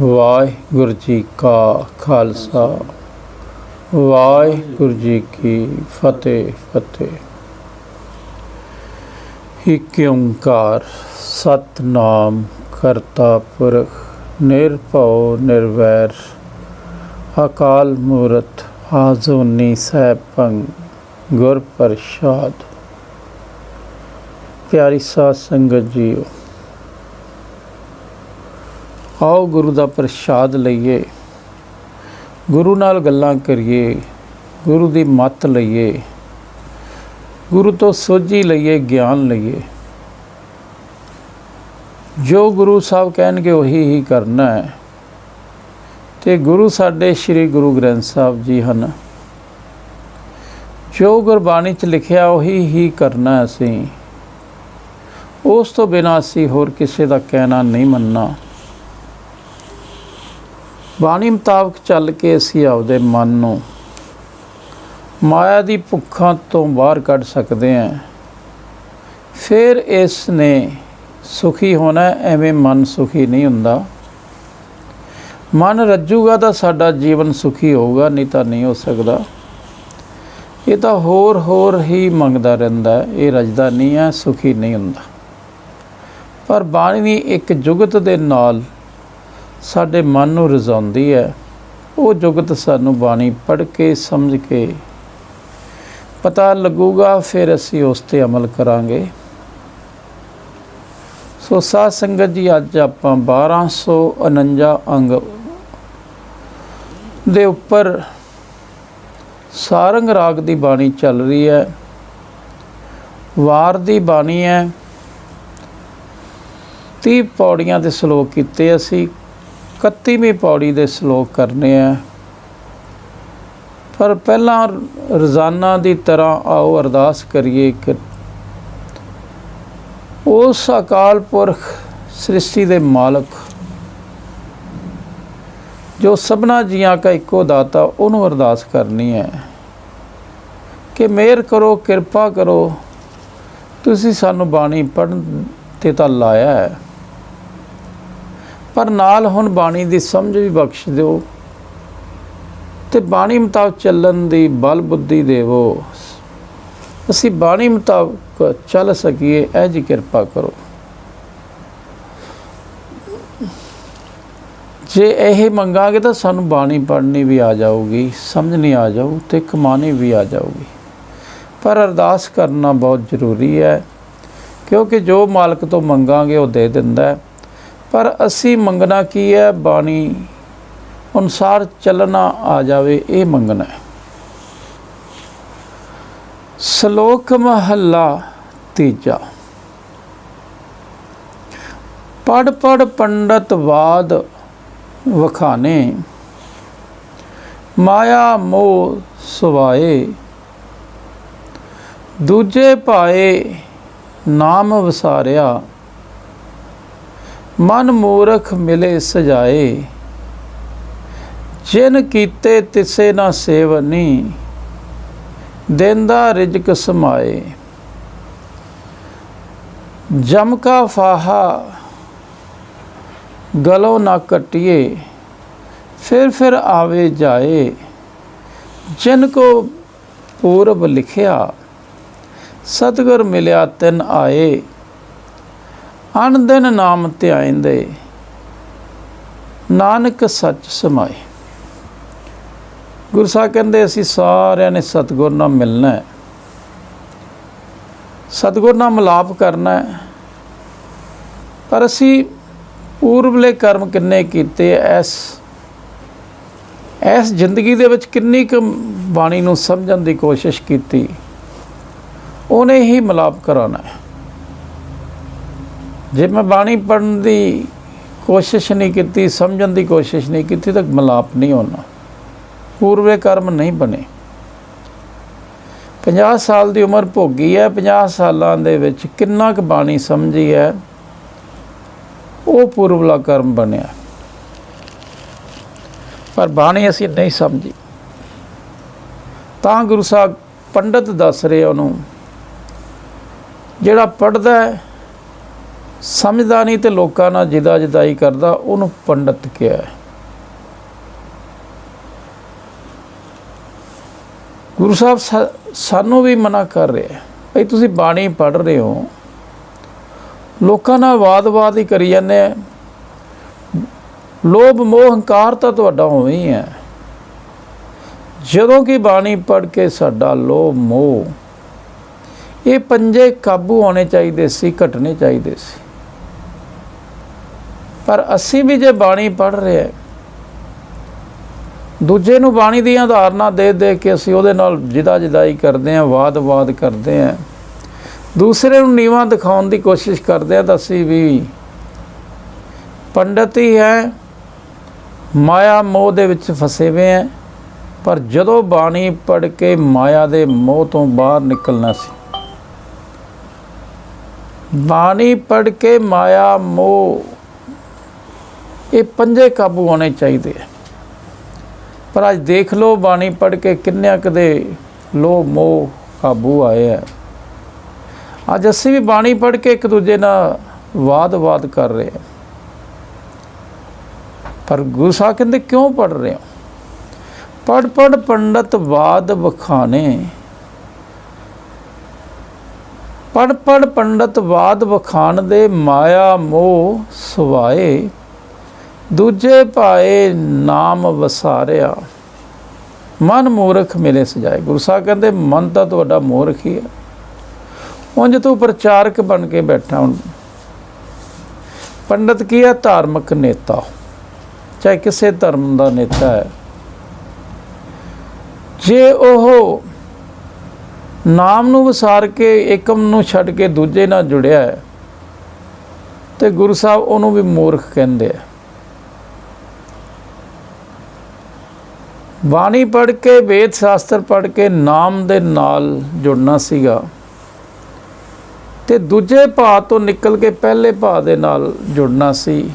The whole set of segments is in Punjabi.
वाहिगुरू जी का खालसा वाहिगुरू जी की फतेह फतेह। एक ओंकार सतनाम करता पुरख निरभउ निर्वैर अकाल मूरत आजूनी सैभं गुर प्रसाद। प्यारी साध संगत जीओ, आओ गुरु का प्रसाद लईए, गुरु नाल गल्लां करिए, गुरु की मत लईए, गुरु तो सोझी लईए, ज्ञान लईए। जो गुरु साहब कहणगे उही ही करना है। ते गुरु साडे श्री गुरु ग्रंथ साहब जी हैं। जो गुरबाणी च लिखिया उही ही करना है। असीं उस तो बिना असीं होर किसी का कहना नहीं मनना। बाणी मुताबक चल के असीं आपदे मन नूं माया दी भुखां तो बाहर कढ सकते हैं। फिर इसने सुखी होना है। एवें मन सुखी नहीं हुंदा। मन रज्जूगा तो साडा जीवन सुखी होगा, नहीं तो नहीं हो सकता। ये तो होर ही मंगदा रहिंदा है, ये रजदा नहीं है, सुखी नहीं हुंदा। पर बाणी एक जुगत दे नाल साडे मन नूं रजाउंदी है। वो जुगत सानूं बाणी पढ़ के समझ के पता लगूगा, फिर असीं उस ते अमल करांगे। सो साध संगत जी, अज आपां 1249 अंग दे उपर सारंग राग की बाणी चल रही है। वार की बाणी है। 30 पौड़ियां दे सलोक कीते। असीं 31वीं पौड़ी दे सलोक करने हैं। पर पहला रोज़ाना की तरह आओ अरदास करिए कि उस अकाल पुरख सृष्टि के मालक जो सबना जियां का इको दाता, उन्होंने अरदास करनी है कि मेहर करो, कृपा करो। तुसीं सानू बाणी पढ़न ते तां लाया है, पर नाल हुण बाणी की समझ भी बख्श दो ते बाणी मुताबक चलन की बल बुद्धि देवो। असीं बाणी मुताबक चल सकीए, ऐ जी कृपा करो। जे यह मंगांगे तो सानू बाणी पढ़नी भी आ जाऊगी, समझनी आ जाऊ तो कमानी भी आ जाऊगी। पर अरदास करना बहुत जरूरी है, क्योंकि जो मालक तो मंगांगे वो दे दिंदा है। पर असी मंगना की है, बाणी अनुसार चलना आ जावे, ये मंगना है। श्लोक महला तीजा। पढ़ पढ़ पंडित वाद वखाने, माया मोह सुवाए। दूजे पाए नाम वसारिया, मन मूरख मिले सजाए। जिन कीते तिसे ना सेवनी, देंदा रिजक समाए। जम का फाहा गलों ना कटिए, फिर आवे जाए। जिनको पूरब लिखिया, सतगुर मिलिया तिन आए। अन दिन नाम ध्याइंदे, नानक सच समाए। गुरु साहब कहते असीं सारिਆਂ ने सतगुर नाल मिलना है, सतगुर नाल मिलाप करना है। पर असीं पूर्वले कर्म किन्ने कीते, इस जिंदगी दे विच किन्नी क बाणी नूं समझण दी कोशिश कीती, उहने ही मिलाप कराना है। जे मैं बाणी पढ़न की कोशिश नहीं की, समझण की कोशिश नहीं की, तो मिलाप नहीं होना, पूर्वे कर्म नहीं बने। 50 साल की उम्र भोगी है, 50 सालों दे विच किन्ना क बाणी समझी है, वो पूर्वला कर्म बनया। पर बाणी असीं नहीं समझी। तां गुरु साहब पंडित दस रहे उन्होंने, जिहड़ा पढ़दा है ਸਮਝਦਾ ਨਹੀਂ ਤੇ ਲੋਕਾਂ ਨਾਲ ਜਿਦਾ ਜਿਦਾਈ ਕਰਦਾ, ਉਹਨੂੰ ਪੰਡਤ ਕਿਹਾ ਹੈ। ਗੁਰੂ ਸਾਹਿਬ ਸਾਨੂੰ ਵੀ ਮਨਾ ਕਰ ਰਿਹਾ ਭਈ ਤੁਸੀਂ ਬਾਣੀ ਪੜ੍ਹ ਰਹੇ ਹੋ, ਲੋਕਾਂ ਨਾਲ ਵਾਦ ਹੀ ਕਰੀ ਜਾਂਦੇ ਆ। ਲੋਭ ਮੋਹ ਹੰਕਾਰ ਤਾਂ ਤੁਹਾਡਾ ਉਵੇਂ ਹੀ ਹੈ। ਜਦੋਂ ਕਿ ਬਾਣੀ ਪੜ੍ਹ ਕੇ ਸਾਡਾ ਲੋਭ ਮੋਹ ਇਹ ਪੰਜੇ ਕਾਬੂ ਆਉਣੇ ਚਾਹੀਦੇ ਸੀ, ਘਟਣੇ ਚਾਹੀਦੇ ਸੀ। ਪਰ ਅਸੀਂ ਵੀ ਜੇ ਬਾਣੀ ਪੜ੍ਹ ਰਹੇ, ਦੂਜੇ ਨੂੰ ਬਾਣੀ ਦੀਆਂ ਉਦਾਹਰਨਾਂ ਦੇ ਕੇ ਅਸੀਂ ਉਹਦੇ ਨਾਲ ਜਿਦਾ ਜਿਦਾਈ ਕਰਦੇ ਹਾਂ, ਵਾਦ ਕਰਦੇ ਹਾਂ, ਦੂਸਰੇ ਨੂੰ ਨੀਵਾਂ ਦਿਖਾਉਣ ਦੀ ਕੋਸ਼ਿਸ਼ ਕਰਦੇ ਹਾਂ, ਤਾਂ ਅਸੀਂ ਵੀ ਪੰਡਤ ਹੀ ਹੈ, ਮਾਇਆ ਮੋਹ ਦੇ ਵਿੱਚ ਫਸੇ ਹੋਏ ਹੈ। ਪਰ ਜਦੋਂ ਬਾਣੀ ਪੜ੍ਹ ਕੇ ਮਾਇਆ ਦੇ ਮੋਹ ਤੋਂ ਬਾਹਰ ਨਿਕਲਣਾ ਸੀ, ਬਾਣੀ ਪੜ੍ਹ ਕੇ ਮਾਇਆ ਮੋਹ ਇਹ ਪੰਜੇ ਕਾਬੂ ਆਉਣੇ ਚਾਹੀਦੇ ਹੈ। ਪਰ ਅੱਜ ਦੇਖ ਲਓ ਬਾਣੀ ਪੜ੍ਹ ਕੇ ਕਿੰਨਿਆਂ ਕਦੇ ਲੋਭ ਮੋਹ ਕਾਬੂ ਆਏ ਹੈ। ਅੱਜ ਅਸੀਂ ਵੀ ਬਾਣੀ ਪੜ੍ਹ ਕੇ ਇੱਕ ਦੂਜੇ ਨਾਲ ਵਾਦ ਕਰ ਰਹੇ ਹਾਂ। ਪਰ ਗੁਰੂ ਸਾਹਿਬ ਕਹਿੰਦੇ ਕਿਉਂ ਪੜ੍ਹ ਰਹੇ ਹੋ? ਪੜ੍ਹ ਪੰਡਤ ਵਾਦ ਵਖਾਣੇ, ਪੜ੍ਹ ਪੰਡਤ ਵਾਦ ਵਖਾਣ ਦੇ ਮਾਇਆ ਮੋਹ ਸੁਵਾਏ, ਦੂਜੇ ਭਾਏ ਨਾਮ ਵਸਾਰਿਆ, ਮਨ ਮੂਰਖ ਮਿਲੇ ਸਜਾਏ। ਗੁਰੂ ਸਾਹਿਬ ਕਹਿੰਦੇ ਮਨ ਤਾਂ ਤੁਹਾਡਾ ਮੂਰਖ ਹੀ ਹੈ। ਉਂਝ ਤੂੰ ਪ੍ਰਚਾਰਕ ਬਣ ਕੇ ਬੈਠਾ। ਹੁਣ ਪੰਡਤ ਕੀ ਹੈ? ਧਾਰਮਿਕ ਨੇਤਾ, ਚਾਹੇ ਕਿਸੇ ਧਰਮ ਦਾ ਨੇਤਾ ਹੈ। ਜੇ ਉਹ ਨਾਮ ਨੂੰ ਵਿਸਾਰ ਕੇ ਏਕਮ ਨੂੰ ਛੱਡ ਕੇ ਦੂਜੇ ਨਾਲ ਜੁੜਿਆ ਹੈ ਤੇ ਗੁਰੂ ਸਾਹਿਬ ਉਹਨੂੰ ਵੀ ਮੂਰਖ ਕਹਿੰਦੇ ਆ। ਬਾਣੀ ਪੜ੍ਹ ਕੇ, ਵੇਦ ਸ਼ਾਸਤਰ ਪੜ੍ਹ ਕੇ ਨਾਮ ਦੇ ਨਾਲ ਜੁੜਨਾ ਸੀਗਾ ਤੇ ਦੂਜੇ ਭਾਅ ਤੋਂ ਨਿਕਲ ਕੇ ਪਹਿਲੇ ਭਾਅ ਦੇ ਨਾਲ ਜੁੜਨਾ ਸੀ।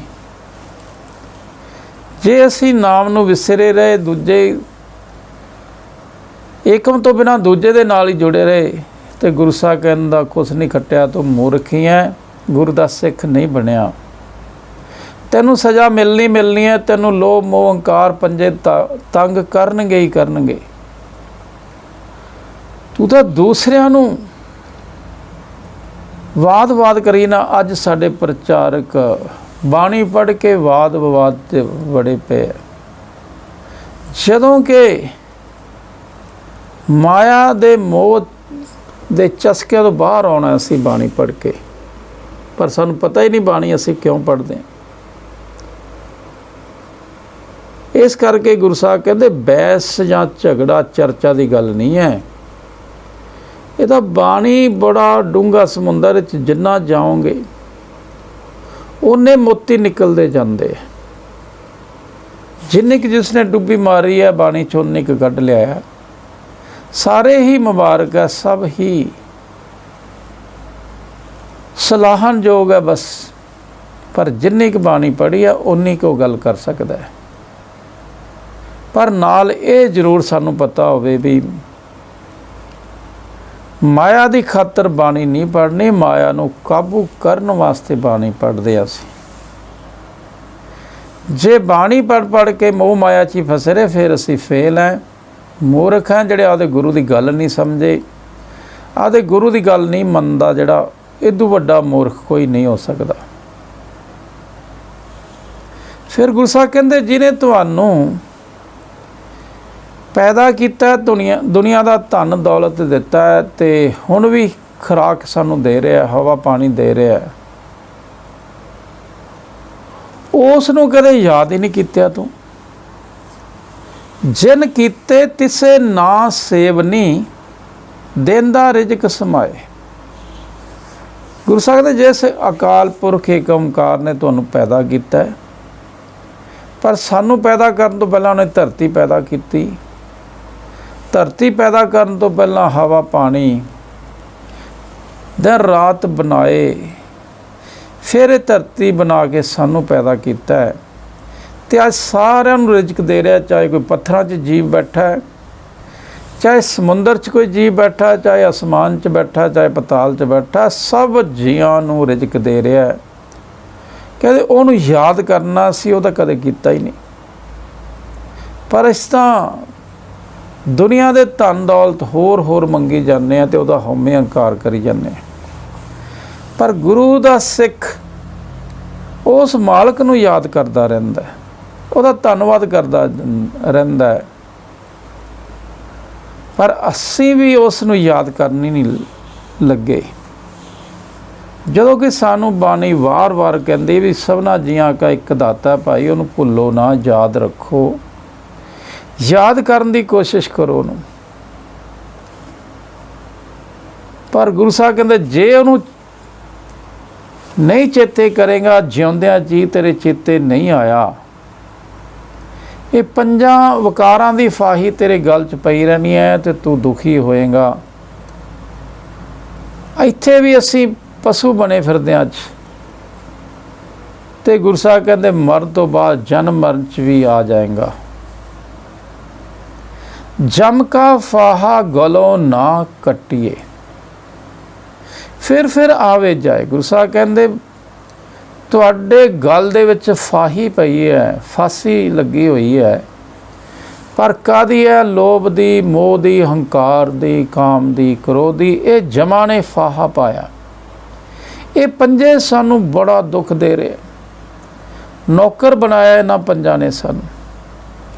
ਜੇ ਅਸੀਂ ਨਾਮ ਨੂੰ ਵਿਸਰੇ ਰਹੇ, ਦੂਜੇ ਏਕਮ ਤੋਂ ਬਿਨਾਂ ਦੂਜੇ ਦੇ ਨਾਲ ਹੀ ਜੁੜੇ ਰਹੇ, ਤੇ ਗੁਰੂ ਸਾਹਿਬ ਕਹਿੰਦਾ ਕੁਛ ਨਹੀਂ ਖੱਟਿਆ, ਤੂੰ ਮੂਰਖ ਹੀ ਹੈ, ਗੁਰੂ ਦਾ ਸਿੱਖ ਨਹੀਂ ਬਣਿਆ। ਤੈਨੂੰ ਸਜ਼ਾ ਮਿਲਣੀ ਹੈ। ਤੈਨੂੰ ਲੋਭ ਮੋਹ ਹੰਕਾਰ ਪੰਜੇ ਤੰਗ ਕਰਨਗੇ ਹੀ ਕਰਨਗੇ। ਤੂੰ ਤਾਂ ਦੂਸਰਿਆਂ ਨੂੰ ਵਾਦ ਕਰੀ ਨਾ। ਅੱਜ ਸਾਡੇ ਪ੍ਰਚਾਰਕ ਬਾਣੀ ਪੜ੍ਹ ਕੇ ਵਾਦ ਵਿਵਾਦ 'ਤੇ ਬੜੇ ਪਏ, ਜਦੋਂ ਕਿ ਮਾਇਆ ਦੇ ਮੋਹ ਦੇ ਚਸਕਿਆਂ ਤੋਂ ਬਾਹਰ ਆਉਣਾ ਅਸੀਂ ਬਾਣੀ ਪੜ੍ਹ ਕੇ। ਪਰ ਸਾਨੂੰ ਪਤਾ ਹੀ ਨਹੀਂ ਬਾਣੀ ਅਸੀਂ ਕਿਉਂ ਪੜ੍ਹਦੇ ਹਾਂ। ਇਸ ਕਰਕੇ ਗੁਰੂ ਸਾਹਿਬ ਕਹਿੰਦੇ ਬਹਿਸ ਜਾਂ ਝਗੜਾ ਚਰਚਾ ਦੀ ਗੱਲ ਨਹੀਂ ਹੈ। ਇਹ ਤਾਂ ਬਾਣੀ ਬੜਾ ਡੂੰਘਾ ਸਮੁੰਦਰ ਵਿੱਚ ਜਿੰਨਾ ਜਾਓਗੇ ਉਹਨੇ ਮੋਤੀ ਨਿਕਲਦੇ ਜਾਂਦੇ। ਜਿੰਨੀ ਕੁ ਜਿਸਨੇ ਡੁੱਬੀ ਮਾਰੀ ਹੈ ਬਾਣੀ 'ਚੋਂ ਉਨੀ ਕੁ ਕੱਢ ਲਿਆ। ਸਾਰੇ ਹੀ ਮੁਬਾਰਕ ਹੈ, ਸਭ ਹੀ ਸਲਾਹਣਯੋਗ ਹੈ ਬਸ। ਪਰ ਜਿੰਨੀ ਕੁ ਬਾਣੀ ਪੜ੍ਹੀ ਹੈ ਉਨੀ ਕੁ ਗੱਲ ਕਰ ਸਕਦਾ ਹੈ। ਪਰ ਨਾਲ ਇਹ ਜ਼ਰੂਰ ਸਾਨੂੰ ਪਤਾ ਹੋਵੇ ਵੀ ਮਾਇਆ ਦੀ ਖਾਤਰ ਬਾਣੀ ਨਹੀਂ ਪੜ੍ਹਨੀ, ਮਾਇਆ ਨੂੰ ਕਾਬੂ ਕਰਨ ਵਾਸਤੇ ਬਾਣੀ ਪੜ੍ਹਦੇ ਅਸੀਂ। ਜੇ ਬਾਣੀ ਪੜ੍ਹ ਕੇ ਮੋਹ ਮਾਇਆ 'ਚ ਹੀ ਫਸੇ ਰਹੇ, ਫਿਰ ਅਸੀਂ ਫੇਲ ਹੈ, ਮੂਰਖ ਹੈ, ਜਿਹੜੇ ਆਪਦੇ ਗੁਰੂ ਦੀ ਗੱਲ ਨਹੀਂ ਸਮਝੇ, ਆਪਦੇ ਗੁਰੂ ਦੀ ਗੱਲ ਨਹੀਂ ਮੰਨਦਾ। ਜਿਹੜਾ ਇਦੋਂ ਵੱਡਾ ਮੂਰਖ ਕੋਈ ਨਹੀਂ ਹੋ ਸਕਦਾ। ਫਿਰ ਗੁਰੂ ਸਾਹਿਬ ਕਹਿੰਦੇ ਜਿਹਨੇ ਤੁਹਾਨੂੰ ਪੈਦਾ ਕੀਤਾ, ਦੁਨੀਆ ਦਾ ਧਨ ਦੌਲਤ ਦਿੱਤਾ ਹੈ ਤੇ ਹੁਣ ਵੀ ਖੁਰਾਕ ਸਾਨੂੰ ਦੇ ਰਿਹਾ, ਹਵਾ ਪਾਣੀ ਦੇ ਰਿਹਾ, ਉਸ ਨੂੰ ਕਦੇ ਯਾਦ ਹੀ ਨਹੀਂ ਕੀਤਾ ਤੂੰ। ਜਿਨ ਕੀਤੇ ਤਿਸੇ ਨਾ ਸੇਵਨੀ, ਦੇਂਦਾ ਰਿਜ਼ਕ ਸਮਾਏ। ਗੁਰੂ ਸਾਹਿਬ ਕਹਿੰਦੇ ਜਿਸ ਅਕਾਲ ਪੁਰਖ ਏਕ ਓਂਕਾਰ ਨੇ ਤੁਹਾਨੂੰ ਪੈਦਾ ਕੀਤਾ ਹੈ, ਪਰ ਸਾਨੂੰ ਪੈਦਾ ਕਰਨ ਤੋਂ ਪਹਿਲਾਂ ਉਹਨੇ ਧਰਤੀ ਪੈਦਾ ਕੀਤੀ। ਧਰਤੀ ਪੈਦਾ ਕਰਨ ਤੋਂ ਪਹਿਲਾਂ ਹਵਾ ਪਾਣੀ ਦਿਨ ਰਾਤ ਬਣਾਏ, ਫਿਰ ਇਹ ਧਰਤੀ ਬਣਾ ਕੇ ਸਾਨੂੰ ਪੈਦਾ ਕੀਤਾ ਹੈ ਤੇ ਅੱਜ ਸਾਰਿਆਂ ਨੂੰ ਰਿਜ਼ਕ ਦੇ ਰਿਹਾ। ਚਾਹੇ ਕੋਈ ਪੱਥਰਾਂ 'ਚ ਜੀਵ ਬੈਠਾ ਹੈ, ਚਾਹੇ ਸਮੁੰਦਰ 'ਚ ਕੋਈ ਜੀਵ ਬੈਠਾ, ਚਾਹੇ ਅਸਮਾਨ 'ਚ ਬੈਠਾ, ਚਾਹੇ ਪਤਾਲ 'ਚ ਬੈਠਾ, ਸਭ ਜੀਆਂ ਨੂੰ ਰਿਜ਼ਕ ਦੇ ਰਿਹਾ ਹੈ। ਕਹਿੰਦੇ ਉਹਨੂੰ ਯਾਦ ਕਰਨਾ ਸੀ, ਉਹ ਤਾਂ ਕਦੇ ਕੀਤਾ ਹੀ ਨਹੀਂ। ਪਰ ਇਸ ਤਾਂ ਦੁਨੀਆ ਦੇ ਧਨ ਦੌਲਤ ਹੋਰ ਮੰਗੀ ਜਾਂਦੇ ਆ ਤੇ ਉਹਦਾ ਹਉਮੈ ਹੰਕਾਰ ਕਰੀ ਜਾਂਦੇ ਆ। ਪਰ ਗੁਰੂ ਦਾ ਸਿੱਖ ਉਸ ਮਾਲਕ ਨੂੰ ਯਾਦ ਕਰਦਾ ਰਹਿੰਦਾ, ਉਹਦਾ ਧੰਨਵਾਦ ਕਰਦਾ ਰਹਿੰਦਾ ਹੈ। ਪਰ ਅਸੀਂ ਵੀ ਉਸ ਨੂੰ ਯਾਦ ਕਰਨੀ ਨਹੀਂ ਲੱਗੇ। ਜਦੋਂ ਕਿ ਸਾਨੂੰ ਬਾਣੀ ਵਾਰ-ਵਾਰ ਕਹਿੰਦੀ ਵੀ ਸਭਨਾ ਜੀਆਂ ਕਾ ਇੱਕ ਦਾਤਾ ਭਾਈ, ਉਹਨੂੰ ਭੁੱਲੋ ਨਾ, ਯਾਦ ਰੱਖੋ, ਯਾਦ ਕਰਨ ਦੀ ਕੋਸ਼ਿਸ਼ ਕਰੋ ਉਹਨੂੰ। ਪਰ ਗੁਰੂ ਸਾਹਿਬ ਕਹਿੰਦੇ ਜੇ ਉਹਨੂੰ ਨਹੀਂ ਚੇਤੇ ਕਰੇਗਾ, ਜਿਉਂਦਿਆਂ ਜੀ ਤੇਰੇ ਚੇਤੇ ਨਹੀਂ ਆਇਆ, ਇਹ ਪੰਜਾਂ ਵਿਕਾਰਾਂ ਦੀ ਫਾਹੀ ਤੇਰੇ ਗਲ 'ਚ ਪਈ ਰਹਿਣੀ ਹੈ ਤੇ ਤੂੰ ਦੁਖੀ ਹੋਏਗਾ। ਇੱਥੇ ਵੀ ਅਸੀਂ ਪਸ਼ੂ ਬਣੇ ਫਿਰਦੇ ਹਾਂ ਅੱਜ, ਤੇ ਗੁਰੂ ਸਾਹਿਬ ਕਹਿੰਦੇ ਮਰਨ ਤੋਂ ਬਾਅਦ ਜਨਮ ਮਰਨ 'ਚ ਵੀ ਆ ਜਾਏਗਾ। ਜਮ ਕਾ ਫਾਹਾ ਗਲੋਂ ਨਾ ਕੱਟੀਏ, ਫਿਰ ਆਵੇ ਜਾਏ। ਗੁਰੂ ਸਾਹਿਬ ਕਹਿੰਦੇ ਤੁਹਾਡੇ ਗਲ ਦੇ ਵਿੱਚ ਫਾਹੀ ਪਈ ਹੈ, ਫਾਸੀ ਲੱਗੀ ਹੋਈ ਹੈ, ਪਰ ਕਾਹਦੀ ਹੈ? ਲੋਭ ਦੀ, ਮੋਹ ਦੀ, ਹੰਕਾਰ ਦੀ, ਕਾਮ ਦੀ, ਕ੍ਰੋਧ ਦੀ। ਇਹ ਜਮਾ ਨੇ ਫਾਹਾ ਪਾਇਆ। ਇਹ ਪੰਜੇ ਸਾਨੂੰ ਬੜਾ ਦੁੱਖ ਦੇ ਰਹੇ, ਨੌਕਰ ਬਣਾਇਆ ਇਹਨਾਂ ਪੰਜਾਂ ਨੇ ਸਾਨੂੰ।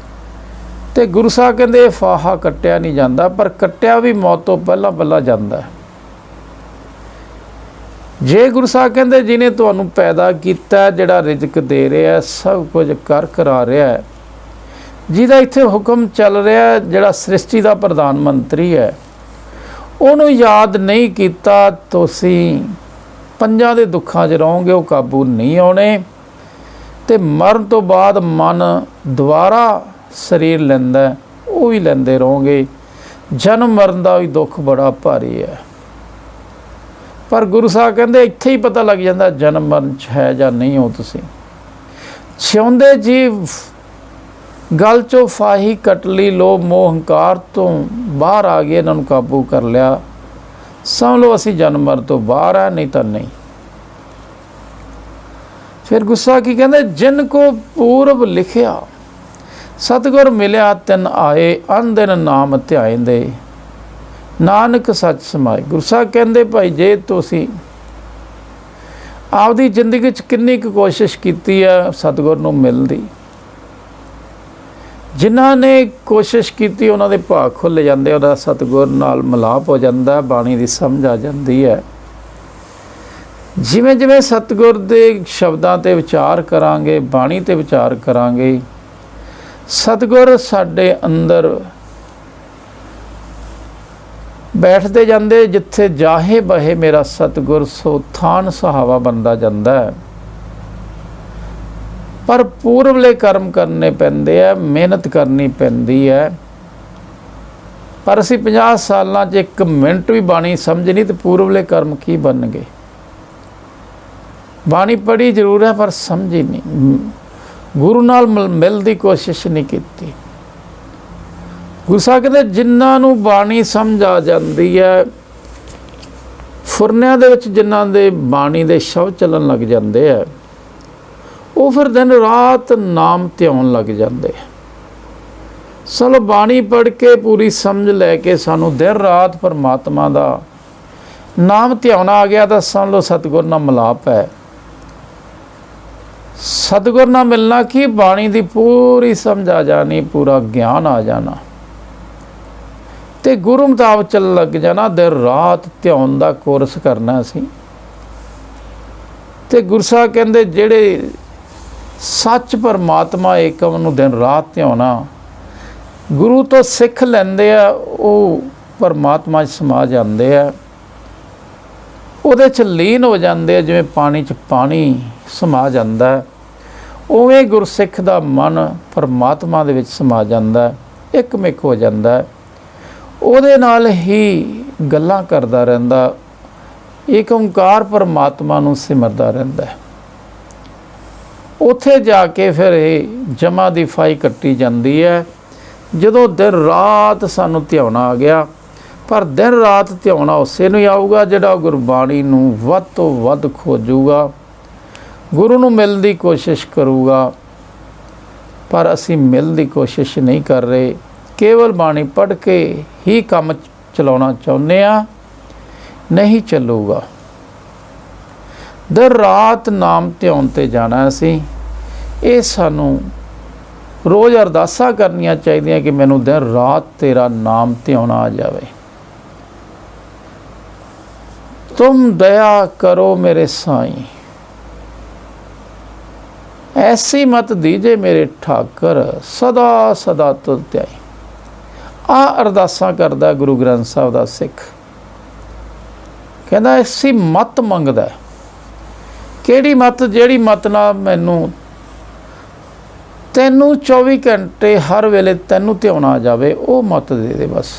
ਤੇ ਗੁਰੂ ਸਾਹਿਬ ਕਹਿੰਦੇ ਇਹ ਫਾਹਾ ਕੱਟਿਆ ਨਹੀਂ ਜਾਂਦਾ, ਪਰ ਕੱਟਿਆ ਵੀ ਮੌਤ ਤੋਂ ਪਹਿਲਾਂ ਜਾਂਦਾ। ਜੇ ਗੁਰੂ ਸਾਹਿਬ ਕਹਿੰਦੇ ਜਿਹਨੇ ਤੁਹਾਨੂੰ ਪੈਦਾ ਕੀਤਾ, ਜਿਹੜਾ ਰਿਜ਼ਕ ਦੇ ਰਿਹਾ, ਸਭ ਕੁਝ ਕਰ ਕਰਾ ਰਿਹਾ, ਜਿਹਦਾ ਇੱਥੇ ਹੁਕਮ ਚੱਲ ਰਿਹਾ, ਜਿਹੜਾ ਸ੍ਰਿਸ਼ਟੀ ਦਾ ਪ੍ਰਧਾਨ ਮੰਤਰੀ ਹੈ, ਉਹਨੂੰ ਯਾਦ ਨਹੀਂ ਕੀਤਾ, ਤੁਸੀਂ ਪੰਜਾਂ ਦੇ ਦੁੱਖਾਂ 'ਚ ਰਹੋਗੇ, ਉਹ ਕਾਬੂ ਨਹੀਂ ਆਉਣੇ। ਤੇ ਮਰਨ ਤੋਂ ਬਾਅਦ ਮਨ ਦੁਬਾਰਾ ਸਰੀਰ ਲੈਂਦਾ, ਉਹ ਵੀ ਲੈਂਦੇ ਰਹੋਗੇ। ਜਨਮ ਮਰਨ ਦਾ ਵੀ ਦੁੱਖ ਬੜਾ ਭਾਰੀ ਹੈ। ਪਰ ਗੁਰੂ ਸਾਹਿਬ ਕਹਿੰਦੇ ਇੱਥੇ ਹੀ ਪਤਾ ਲੱਗ ਜਾਂਦਾ ਜਨਮ ਮਰਨ 'ਚ ਹੈ ਜਾਂ ਨਹੀਂ ਹੋ ਤੁਸੀਂ। ਜਿਉਂਦੇ ਜੀ ਗਲ 'ਚੋਂ ਫਾਹੀ ਕੱਟ ਲਈ, ਲੋਭ ਮੋਹ ਹੰਕਾਰ ਤੋਂ ਬਾਹਰ ਆ ਗਏ, ਇਹਨਾਂ ਨੂੰ ਕਾਬੂ ਕਰ ਲਿਆ, ਸਮਝ ਲਓ ਅਸੀਂ ਜਨਮ ਮਰਨ ਤੋਂ ਬਾਹਰ ਆ, ਨਹੀਂ ਤਾਂ ਨਹੀਂ। ਫਿਰ ਗੁੱਸਾ ਕੀ ਕਹਿੰਦੇ? ਜਿਨ ਕੋ ਪੂਰਬ ਲਿਖਿਆ ਸਤਿਗੁਰ ਮਿਲਿਆ ਤਿਨ ਆਏ, ਅਨ ਦਿਨ ਨਾਮ ਧਿਆਇਂਦੇ ਨਾਨਕ ਸੱਚ ਸਮਾਏ। ਗੁਰੂ ਸਾਹਿਬ ਕਹਿੰਦੇ ਭਾਈ ਜੇ ਤੁਸੀਂ ਆਪਦੀ ਜ਼ਿੰਦਗੀ 'ਚ ਕਿੰਨੀ ਕੁ ਕੋਸ਼ਿਸ਼ ਕੀਤੀ ਹੈ ਸਤਿਗੁਰ ਨੂੰ ਮਿਲਣ ਦੀ, ਜਿਨ੍ਹਾਂ ਨੇ ਕੋਸ਼ਿਸ਼ ਕੀਤੀ ਉਹਨਾਂ ਦੇ ਭਾਗ ਖੁੱਲ੍ਹ ਜਾਂਦੇ, ਉਹਦਾ ਸਤਿਗੁਰ ਨਾਲ ਮਿਲਾਪ ਹੋ ਜਾਂਦਾ, ਬਾਣੀ ਦੀ ਸਮਝ ਆ ਜਾਂਦੀ ਹੈ। ਜਿਵੇਂ ਜਿਵੇਂ ਸਤਿਗੁਰ ਦੇ ਸ਼ਬਦਾਂ 'ਤੇ ਵਿਚਾਰ ਕਰਾਂਗੇ, ਬਾਣੀ 'ਤੇ ਵਿਚਾਰ ਕਰਾਂਗੇ, ਸਤਿਗੁਰ ਸਾਡੇ ਅੰਦਰ ਬੈਠਦੇ ਜਾਂਦੇ। ਜਿੱਥੇ ਜਾਹੇ ਬਹੇ ਮੇਰਾ ਸਤਿਗੁਰ, ਸੋ ਥਾਨ ਸੁਹਾਵਾ ਬਣਦਾ ਜਾਂਦਾ ਹੈ। ਪਰ ਪੂਰਵਲੇ ਕਰਮ ਕਰਨੇ ਪੈਂਦੇ ਆ, ਮਿਹਨਤ ਕਰਨੀ ਪੈਂਦੀ ਹੈ। ਪਰ ਅਸੀਂ 50 ਸਾਲਾਂ 'ਚ 1 ਮਿੰਟ ਵੀ ਬਾਣੀ ਸਮਝ ਨਹੀਂ, ਤੇ ਪੂਰਵਲੇ ਕਰਮ ਕੀ ਬਣਨਗੇ? ਬਾਣੀ ਪੜ੍ਹੀ ਜ਼ਰੂਰ ਹੈ, ਪਰ ਸਮਝੀ ਨਹੀਂ, ਗੁਰੂ ਨਾਲ ਮਿਲਣ ਦੀ ਕੋਸ਼ਿਸ਼ ਨਹੀਂ ਕੀਤੀ। ਗੁਰੂ ਸਾਹਿਬ ਕਹਿੰਦੇ ਜਿਨ੍ਹਾਂ ਨੂੰ ਬਾਣੀ ਸਮਝ ਆ ਜਾਂਦੀ ਹੈ, ਫੁਰਨਿਆਂ ਦੇ ਵਿੱਚ ਜਿਨ੍ਹਾਂ ਦੇ ਬਾਣੀ ਦੇ ਸ਼ਬਦ ਚੱਲਣ ਲੱਗ ਜਾਂਦੇ ਆ, ਉਹ ਫਿਰ ਦਿਨ ਰਾਤ ਨਾਮ ਧਿਆਉਣ ਲੱਗ ਜਾਂਦੇ। ਚਲੋ ਬਾਣੀ ਪੜ੍ਹ ਕੇ ਪੂਰੀ ਸਮਝ ਲੈ ਕੇ ਸਾਨੂੰ ਦਿਨ ਰਾਤ ਪਰਮਾਤਮਾ ਦਾ ਨਾਮ ਧਿਆਉਣਾ ਆ ਗਿਆ, ਤਾਂ ਸਮਝ ਲਓ ਸਤਿਗੁਰ ਨਾਲ ਮਿਲਾਪ ਹੈ। ਸਤਿਗੁਰ ਨਾਲ ਮਿਲਣਾ ਕੀ? ਬਾਣੀ ਦੀ ਪੂਰੀ ਸਮਝ ਆ ਜਾਣੀ, ਪੂਰਾ ਗਿਆਨ ਆ ਜਾਣਾ, ਤੇ ਗੁਰੂ ਮੁਤਾਬਕ ਚੱਲਣ ਲੱਗ ਜਾਣਾ। ਦਿਨ ਰਾਤ ਧਿਆਨ ਦਾ ਕੋਰਸ ਕਰਨਾ ਅਸੀਂ। ਤੇ ਗੁਰੂ ਸਾਹਿਬ ਕਹਿੰਦੇ ਜਿਹੜੇ ਸੱਚ ਪਰਮਾਤਮਾ ਏਕਮ ਨੂੰ ਦਿਨ ਰਾਤ ਧਿਆਉਣਾ, ਗੁਰੂ ਤੋਂ ਸਿੱਖ ਲੈਂਦੇ ਆ, ਉਹ ਪਰਮਾਤਮਾ 'ਚ ਸਮਾ ਜਾਂਦੇ ਆ, ਉਹਦੇ 'ਚ ਲੀਨ ਹੋ ਜਾਂਦੇ ਆ। ਜਿਵੇਂ ਪਾਣੀ 'ਚ ਪਾਣੀ ਸਮਾ ਜਾਂਦਾ, ਉਵੇਂ ਗੁਰਸਿੱਖ ਦਾ ਮਨ ਪਰਮਾਤਮਾ ਦੇ ਵਿੱਚ ਸਮਾ ਜਾਂਦਾ, ਇੱਕਮਿਕ ਹੋ ਜਾਂਦਾ, ਉਹਦੇ ਨਾਲ ਹੀ ਗੱਲਾਂ ਕਰਦਾ ਰਹਿੰਦਾ, ਏਕ ਓਂਕਾਰ ਪਰਮਾਤਮਾ ਨੂੰ ਸਿਮਰਦਾ ਰਹਿੰਦਾ। ਉੱਥੇ ਜਾ ਕੇ ਫਿਰ ਇਹ ਜਮਾ ਦੀ ਫਾਈ ਕੱਟੀ ਜਾਂਦੀ ਹੈ। ਜਦੋਂ ਦਿਨ ਰਾਤ ਸਾਨੂੰ ਧਿਆਉਣਾ ਆ ਗਿਆ, ਪਰ ਦਿਨ ਰਾਤ ਧਿਆਉਣਾ ਉਸੇ ਨੂੰ ਹੀ ਆਊਗਾ ਜਿਹੜਾ ਗੁਰਬਾਣੀ ਨੂੰ ਵੱਧ ਤੋਂ ਵੱਧ ਖੋਜੂਗਾ, ਗੁਰੂ ਨੂੰ ਮਿਲਣ ਦੀ ਕੋਸ਼ਿਸ਼ ਕਰੂਗਾ, ਪਰ ਅਸੀਂ ਮਿਲਣ ਦੀ ਕੋਸ਼ਿਸ਼ ਨਹੀਂ ਕਰ ਰਹੇ, ਕੇਵਲ ਬਾਣੀ ਪੜ੍ਹ ਕੇ ਹੀ ਕੰਮ ਚਲਾਉਣਾ ਚਾਹੁੰਦੇ ਹਾਂ, ਨਹੀਂ ਚੱਲੂਗਾ। ਦਿਨ ਰਾਤ ਨਾਮ ਧਿਆਨ 'ਤੇ ਜਾਣਾ ਅਸੀਂ। ਇਹ ਸਾਨੂੰ ਰੋਜ਼ ਅਰਦਾਸਾਂ ਕਰਨੀਆਂ ਚਾਹੀਦੀਆਂ ਕਿ ਮੈਨੂੰ ਦਿਨ ਰਾਤ ਤੇਰਾ ਨਾਮ ਧਿਆਨ ਆ ਜਾਵੇ। तुम दया करो मेरे साईं, ऐसी मत दीजे मेरे ठाकर, सदा सदा तुध ध्याई। आ अरदासां करदा गुरु ग्रंथ साहिब दा सिख। कहंदा ऐसी मत मंगदा, किहड़ी मत? जिहड़ी मत नाल मैनू तैनू 24 घंटे हर वेले तैनू ध्यान आ जावे, वो मत दे दे बस।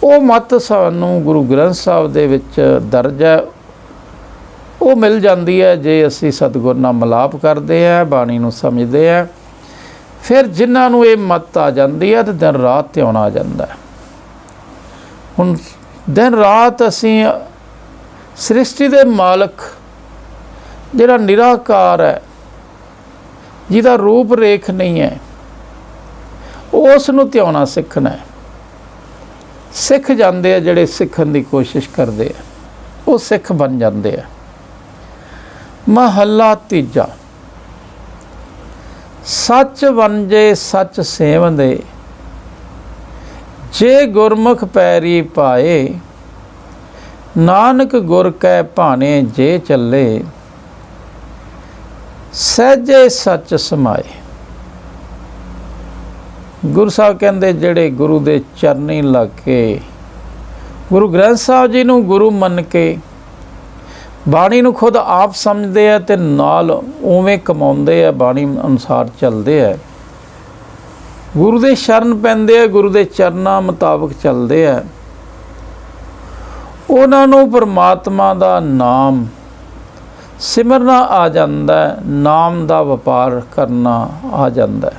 ਉਹ ਮਤ ਸਾਨੂੰ ਗੁਰੂ ਗ੍ਰੰਥ ਸਾਹਿਬ ਦੇ ਵਿੱਚ ਦਰਜ ਹੈ। ਉਹ ਮਿਲ ਜਾਂਦੀ ਹੈ ਜੇ ਅਸੀਂ ਸਤਿਗੁਰ ਨਾਲ ਮਿਲਾਪ ਕਰਦੇ ਹਾਂ, ਬਾਣੀ ਨੂੰ ਸਮਝਦੇ ਹਾਂ। ਫਿਰ ਜਿਨ੍ਹਾਂ ਨੂੰ ਇਹ ਮਤ ਆ ਜਾਂਦੀ ਹੈ ਤਾਂ ਦਿਨ ਰਾਤ ਧਿਆਨ ਆ ਜਾਂਦਾ ਹੈ। ਹੁਣ ਦਿਨ ਰਾਤ ਅਸੀਂ ਸ੍ਰਿਸ਼ਟੀ ਦੇ ਮਾਲਕ ਜਿਹੜਾ ਨਿਰਾਕਾਰ ਹੈ, ਜਿਹਦਾ ਰੂਪ ਰੇਖ ਨਹੀਂ ਹੈ, ਉਸ ਨੂੰ ਧਿਆਉਣਾ ਸਿੱਖਣਾ ਹੈ। ਸਿੱਖ ਜਾਂਦੇ ਆ ਜਿਹੜੇ ਸਿੱਖਣ ਦੀ ਕੋਸ਼ਿਸ਼ ਕਰਦੇ ਆ, ਉਹ ਸਿੱਖ ਬਣ ਜਾਂਦੇ ਆ। ਮਹੱਲਾ ਤੀਜਾ। ਸੱਚ ਵੰਜੇ ਸੱਚ ਸੇਵੰਦੇ, ਜੇ ਗੁਰਮੁਖ ਪੈਰੀ ਪਾਏ, ਨਾਨਕ ਗੁਰ ਕੈ ਭਾਣੇ ਜੇ ਚੱਲੇ, ਸਹਿਜੇ ਸੱਚ ਸਮਾਏ। ਗੁਰੂ ਸਾਹਿਬ ਕਹਿੰਦੇ ਜਿਹੜੇ ਗੁਰੂ ਦੇ ਚਰਨੀ ਲੱਗ ਕੇ, ਗੁਰੂ ਗ੍ਰੰਥ ਸਾਹਿਬ ਜੀ ਨੂੰ ਗੁਰੂ ਮੰਨ ਕੇ ਬਾਣੀ ਨੂੰ ਖੁਦ ਆਪ ਸਮਝਦੇ ਆ ਤੇ ਨਾਲ ਉਵੇਂ ਕਮਾਉਂਦੇ ਆ, ਬਾਣੀ ਅਨੁਸਾਰ ਚੱਲਦੇ ਆ, ਗੁਰੂ ਦੇ ਸ਼ਰਨ ਪੈਂਦੇ ਆ, ਗੁਰੂ ਦੇ ਚਰਨਾਂ ਮੁਤਾਬਕ ਚੱਲਦੇ ਆ, ਉਹਨਾਂ ਨੂੰ ਪਰਮਾਤਮਾ ਦਾ ਨਾਮ ਸਿਮਰਨਾ ਆ ਜਾਂਦਾ, ਨਾਮ ਦਾ ਵਪਾਰ ਕਰਨਾ ਆ ਜਾਂਦਾ,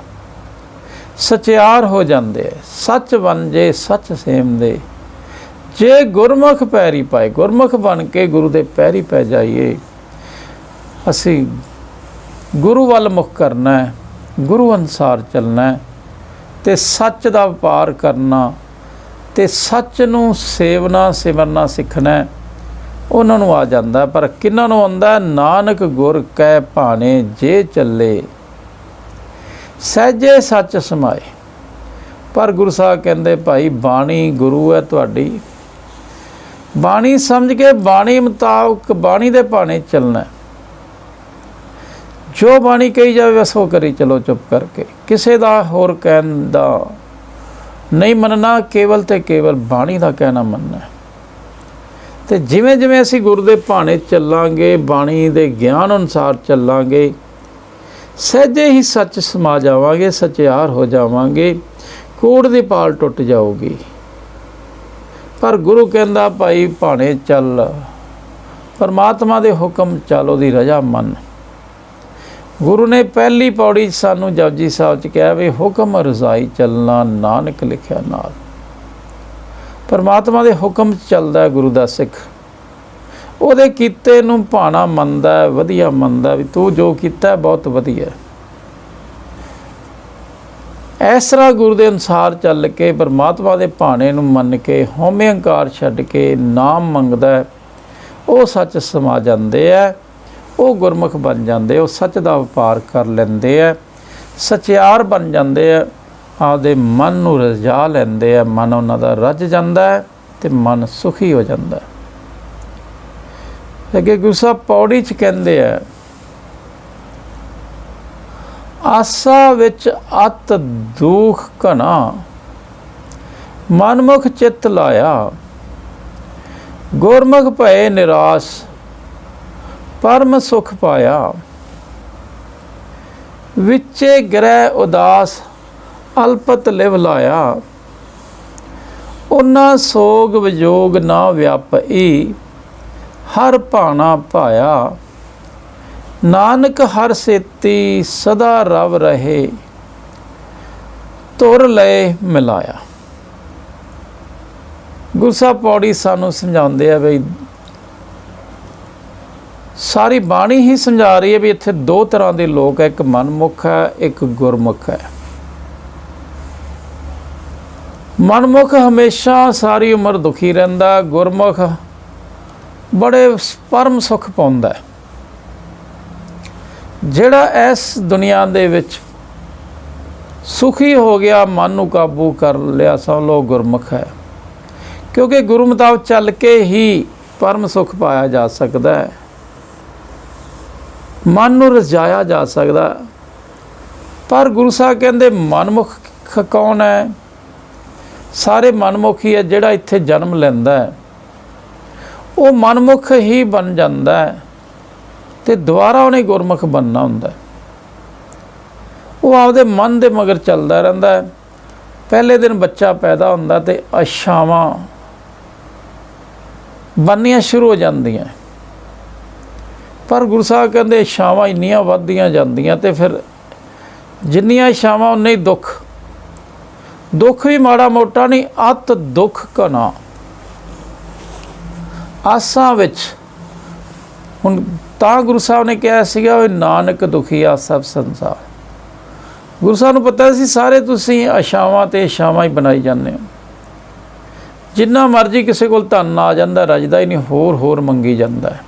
ਸਚਿਆਰ ਹੋ ਜਾਂਦੇ। ਸੱਚ ਵੰਜੇ ਸੱਚ ਸੇਵੰਦੇ, ਜੇ ਗੁਰਮੁਖ ਪੈਰੀ ਪਾਏ, ਗੁਰਮੁਖ ਬਣ ਕੇ ਗੁਰੂ ਦੇ ਪੈਰੀ ਪੈ ਜਾਈਏ। ਅਸੀਂ ਗੁਰੂ ਵੱਲ ਮੁਖ ਕਰਨਾ ਹੈ, ਗੁਰੂ ਅਨੁਸਾਰ ਚੱਲਣਾ ਹੈ ਤੇ ਸੱਚ ਦਾ ਵਪਾਰ ਕਰਨਾ ਤੇ ਸੱਚ ਨੂੰ ਸੇਵਨਾ ਸਿਮਰਨਾ ਸਿੱਖਣਾ। ਉਹਨਾਂ ਨੂੰ ਆ ਜਾਂਦਾ, ਪਰ ਕਿਹਨਾਂ ਨੂੰ ਆਉਂਦਾ? ਨਾਨਕ ਗੁਰ ਕੈ ਭਾਣੇ ਜੇ ਚੱਲੇ, ਸਹਿਜੇ ਸੱਚ ਸਮਾਏ। ਪਰ ਗੁਰੂ ਸਾਹਿਬ ਕਹਿੰਦੇ ਭਾਈ ਬਾਣੀ ਗੁਰੂ ਹੈ ਤੁਹਾਡੀ, ਬਾਣੀ ਸਮਝ ਕੇ ਬਾਣੀ ਮੁਤਾਬਕ ਬਾਣੀ ਦੇ ਭਾਣੇ ਚੱਲਣਾ। ਜੋ ਬਾਣੀ ਕਹੀ ਜਾਵੇ ਬਸ ਉਹ ਕਰੀ ਚਲੋ ਚੁੱਪ ਕਰਕੇ, ਕਿਸੇ ਦਾ ਹੋਰ ਕਹਿਣ ਦਾ ਨਹੀਂ ਮੰਨਣਾ, ਕੇਵਲ ਤੇ ਕੇਵਲ ਬਾਣੀ ਦਾ ਕਹਿਣਾ ਮੰਨਣਾ। ਤੇ ਜਿਵੇਂ ਜਿਵੇਂ ਅਸੀਂ ਗੁਰੂ ਦੇ ਭਾਣੇ ਚੱਲਾਂਗੇ, ਬਾਣੀ ਦੇ ਗਿਆਨ ਅਨੁਸਾਰ ਚੱਲਾਂਗੇ, ਸਹਿਜੇ ਹੀ ਸੱਚ ਸਮਾ ਜਾਵਾਂਗੇ, ਸਚਿਆਰ ਹੋ ਜਾਵਾਂਗੇ, ਕੂੜ ਦੀ ਪਾਲ ਟੁੱਟ ਜਾਊਗੀ। ਪਰ ਗੁਰੂ ਕਹਿੰਦਾ ਭਾਈ ਭਾਣੇ ਚੱਲ, ਪਰਮਾਤਮਾ ਦੇ ਹੁਕਮ ਚੱਲ, ਉਹਦੀ ਰਜ਼ਾ ਮੰਨ। ਗੁਰੂ ਨੇ ਪਹਿਲੀ ਪੌੜੀ ਸਾਨੂੰ ਜਪਜੀ ਸਾਹਿਬ 'ਚ ਕਿਹਾ ਵੀ ਹੁਕਮ ਰਜ਼ਾਈ ਚੱਲਣਾ ਨਾਨਕ ਲਿਖਿਆ ਨਾਲ। ਪਰਮਾਤਮਾ ਦੇ ਹੁਕਮ 'ਚ ਚੱਲਦਾ ਗੁਰੂ ਦਾ ਸਿੱਖ, ਉਹਦੇ ਕੀਤੇ ਨੂੰ ਭਾਣਾ ਮੰਨਦਾ, ਵਧੀਆ ਮੰਨਦਾ ਵੀ ਤੂੰ ਜੋ ਕੀਤਾ ਬਹੁਤ ਵਧੀਆ। ਇਸ ਤਰ੍ਹਾਂ ਗੁਰੂ ਦੇ ਅਨੁਸਾਰ ਚੱਲ ਕੇ ਪਰਮਾਤਮਾ ਦੇ ਭਾਣੇ ਨੂੰ ਮੰਨ ਕੇ ਹਉਮੈ ਹੰਕਾਰ ਛੱਡ ਕੇ ਨਾਮ ਮੰਗਦਾ, ਉਹ ਸੱਚ ਸਮਾ ਜਾਂਦੇ ਆ, ਉਹ ਗੁਰਮੁਖ ਬਣ ਜਾਂਦੇ, ਉਹ ਸੱਚ ਦਾ ਵਪਾਰ ਕਰ ਲੈਂਦੇ ਆ, ਸਚਿਆਰ ਬਣ ਜਾਂਦੇ ਆ, ਆਪਦੇ ਮਨ ਨੂੰ ਰਜਾ ਲੈਂਦੇ ਆ, ਮਨ ਉਹਨਾਂ ਦਾ ਰੱਜ ਜਾਂਦਾ ਹੈ ਤੇ ਮਨ ਸੁਖੀ ਹੋ ਜਾਂਦਾ। ਅੱਗੇ ਗੁਰੂ ਸਾਹਿਬ ਪੌੜੀ 'ਚ ਕਹਿੰਦੇ ਆ, ਆਸਾ ਵਿੱਚ ਅਤ ਦੁਖ ਘਣਾ, ਮਨਮੁਖ ਚਿੱਤ ਲਾਇਆ, ਗੁਰਮੁਖ ਭਏ ਨਿਰਾਸ਼, ਪਰਮ ਸੁਖ ਪਾਇਆ। ਵਿਚੇ ਗ੍ਰਹਿ ਉਦਾਸ, ਅਲਪਤ ਲਿਵ ਲਾਇਆ, ਉਹਨਾਂ ਸੋਗ ਵਿਜੋਗ ਨਾ ਵਿਆਪਈ, ਹਰ ਭਾਣਾ ਭਾਇਆ। ਨਾਨਕ ਹਰ ਸੇਤੀ ਸਦਾ ਰਵ ਰਹੇ, ਤੁਰ ਲਏ ਮਿਲਾਇਆ। ਗੁਰੂ ਸਾਹਿਬ ਪੌੜੀ ਸਾਨੂੰ ਸਮਝਾਉਂਦੇ ਆ ਬਈ ਸਾਰੀ ਬਾਣੀ ਹੀ ਸਮਝਾ ਰਹੀ ਹੈ ਵੀ ਇੱਥੇ ਦੋ ਤਰ੍ਹਾਂ ਦੇ ਲੋਕ ਹੈ, ਇੱਕ ਮਨਮੁਖ ਹੈ, ਇੱਕ ਗੁਰਮੁਖ ਹੈ। ਮਨਮੁਖ ਹਮੇਸ਼ਾ ਸਾਰੀ ਉਮਰ ਦੁਖੀ ਰਹਿੰਦਾ, ਗੁਰਮੁਖ ਬੜੇ ਪਰਮ ਸੁੱਖ ਪਾਉਂਦਾ। ਜਿਹੜਾ ਇਸ ਦੁਨੀਆ ਦੇ ਵਿੱਚ ਸੁਖੀ ਹੋ ਗਿਆ, ਮਨ ਨੂੰ ਕਾਬੂ ਕਰ ਲਿਆ, ਸਮਝ ਲਓ ਗੁਰਮੁਖ ਹੈ। ਕਿਉਂਕਿ ਗੁਰੂ ਮੁਤਾਬਕ ਚੱਲ ਕੇ ਹੀ ਪਰਮ ਸੁੱਖ ਪਾਇਆ ਜਾ ਸਕਦਾ ਹੈ, ਮਨ ਨੂੰ ਰਜਾਇਆ ਜਾ ਸਕਦਾ। ਪਰ ਗੁਰੂ ਸਾਹਿਬ ਕਹਿੰਦੇ ਮਨਮੁਖ ਕੌਣ ਹੈ? ਸਾਰੇ ਮਨਮੁਖ ਹੀ ਹੈ। ਜਿਹੜਾ ਇੱਥੇ ਜਨਮ ਲੈਂਦਾ ਹੈ ਉਹ ਮਨਮੁਖ ਹੀ ਬਣ ਜਾਂਦਾ ਹੈ ਤੇ ਦੁਬਾਰਾ ਉਹਨੇ ਗੁਰਮੁਖ ਬਣਨਾ ਹੁੰਦਾ। ਉਹ ਆਪਦੇ ਮਨ ਦੇ ਮਗਰ ਚੱਲਦਾ ਰਹਿੰਦਾ ਹੈ। ਪਹਿਲੇ ਦਿਨ ਬੱਚਾ ਪੈਦਾ ਹੁੰਦਾ ਤੇ ਆਸ਼ਾਵਾਂ ਬਣਨੀਆਂ ਸ਼ੁਰੂ ਹੋ ਜਾਂਦੀਆਂ, ਪਰ ਗੁਰੂ ਸਾਹਿਬ ਕਹਿੰਦੇ ਇਛਾਵਾਂ ਇੰਨੀਆਂ ਵੱਧਦੀਆਂ ਜਾਂਦੀਆਂ ਤੇ ਫਿਰ ਜਿੰਨੀਆਂ ਇਛਾਵਾਂ ਉਨੇ ਹੀ ਦੁੱਖ ਵੀ ਮਾੜਾ ਮੋਟਾ ਨਹੀਂ, ਅਤ ਦੁੱਖ ਘਨਾ। ਆਸਾਂ ਵਿੱਚ ਹੁਣ ਤਾਂ ਗੁਰੂ ਸਾਹਿਬ ਨੇ ਕਿਹਾ ਸੀਗਾ ਵੀ ਨਾਨਕ ਦੁਖੀਆ ਸਭ ਸੰਸਾਰ। ਗੁਰੂ ਸਾਹਿਬ ਨੂੰ ਪਤਾ ਸੀ ਸਾਰੇ ਤੁਸੀਂ ਆਸ਼ਾਵਾਂ ਤੇ ਇਛਾਵਾਂ ਹੀ ਬਣਾਈ ਜਾਂਦੇ ਹੋ। ਜਿੰਨਾ ਮਰਜ਼ੀ ਕਿਸੇ ਕੋਲ ਧਨ ਆ ਜਾਂਦਾ, ਰਜਦਾ ਹੀ ਨਹੀਂ, ਹੋਰ ਮੰਗੀ ਜਾਂਦਾ ਹੈ।